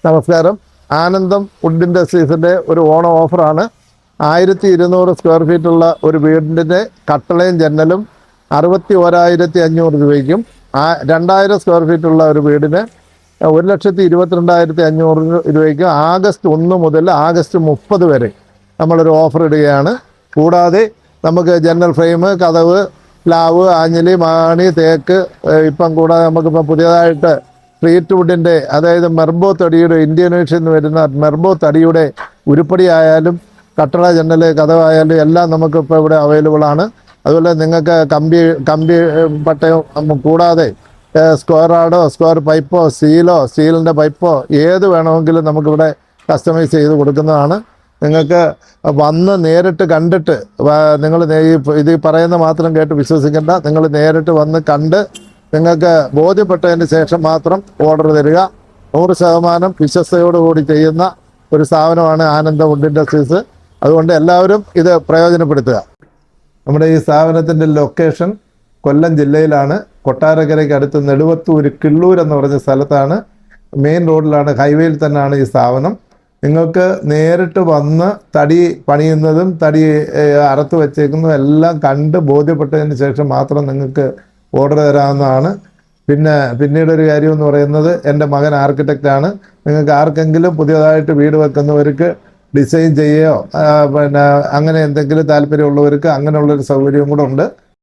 നമസ്കാരം. ആനന്ദം വുഡ് ഇൻഡസ്ട്രീസിൻ്റെ ഒരു ഓണം ഓഫറാണ്. 1200 സ്ക്വയർ ഫീറ്റുള്ള ഒരു വീടിൻ്റെ കട്ടളയും ജന്നലും 61,500 രൂപയ്ക്കും, 2000 സ്ക്വയർ ഫീറ്റുള്ള ഒരു വീടിന് 1,22,500 രൂപയ്ക്കും ആഗസ്റ്റ് 1 മുതൽ ആഗസ്റ്റ് 30 വരെ നമ്മളൊരു ഓഫർ ഇടുകയാണ്. കൂടാതെ നമുക്ക് ജനൽ ഫ്രെയിം, കതവ്, പ്ലാവ്, ആഞ്ഞിലി, മാണി, തേക്ക്, ഇപ്പം കൂടാതെ നമുക്കിപ്പം പുതിയതായിട്ട് സ്ട്രീറ്റ് വുഡിൻ്റെ, അതായത് മെർബോ തടിയുടെ, ഇന്തോനേഷ്യയിൽ നിന്ന് വരുന്ന മെർബോ തടിയുടെ ഉരുപ്പടി ആയാലും കട്ടള, ജനൽ, കതവായാലും എല്ലാം നമുക്കിപ്പോൾ ഇവിടെ അവൈലബിൾ ആണ്. അതുപോലെ നിങ്ങൾക്ക് കമ്പി പട്ടയം കൂടാതെ സ്ക്വയർ റാഡോ, സ്ക്വയർ പൈപ്പോ, സ്റ്റീലിൻ്റെ പൈപ്പോ ഏത് വേണമെങ്കിലും നമുക്കിവിടെ കസ്റ്റമൈസ് ചെയ്ത് കൊടുക്കുന്നതാണ്. നിങ്ങൾക്ക് വന്ന് നേരിട്ട് കണ്ടിട്ട്, നിങ്ങൾ ഇത് പറയുന്ന മാത്രം കേട്ട് വിശ്വസിക്കേണ്ട, നിങ്ങൾ നേരിട്ട് വന്ന് കണ്ട് നിങ്ങൾക്ക് ബോധ്യപ്പെട്ടതിന് ശേഷം മാത്രം ഓർഡർ തരിക. 100% വിശ്വസ്തയോടുകൂടി ചെയ്യുന്ന ഒരു സ്ഥാപനമാണ് ആനന്ദം വുഡ് ഇൻഡസ്ട്രീസ്. അതുകൊണ്ട് എല്ലാവരും ഇത് പ്രയോജനപ്പെടുത്തുക. നമ്മുടെ ഈ സ്ഥാപനത്തിൻ്റെ ലൊക്കേഷൻ കൊല്ലം ജില്ലയിലാണ്. കൊട്ടാരക്കരയ്ക്ക് അടുത്ത് നെടുവത്തൂർ കിള്ളൂർ എന്ന് പറഞ്ഞ സ്ഥലത്താണ്. മെയിൻ റോഡിലാണ്, ഹൈവേയിൽ തന്നെയാണ് ഈ സ്ഥാപനം. നിങ്ങൾക്ക് നേരിട്ട് വന്ന് തടി പണിയുന്നതും തടി അറുത്ത് വെച്ചേക്കുന്നതും എല്ലാം കണ്ട് ബോധ്യപ്പെട്ടതിന് ശേഷം മാത്രം നിങ്ങൾക്ക് ഓർഡർ തരാവുന്നതാണ്. പിന്നീടൊരു കാര്യം എന്ന് പറയുന്നത്, എൻ്റെ മകൻ ആർക്കിടെക്റ്റാണ്. നിങ്ങൾക്ക് ആർക്കെങ്കിലും പുതിയതായിട്ട് വീട് വെക്കുന്നവർക്ക് ഡിസൈൻ ചെയ്യുകയോ അങ്ങനെ എന്തെങ്കിലും താല്പര്യമുള്ളവർക്ക് അങ്ങനെയുള്ളൊരു സൗകര്യം കൂടെ ഉണ്ട്.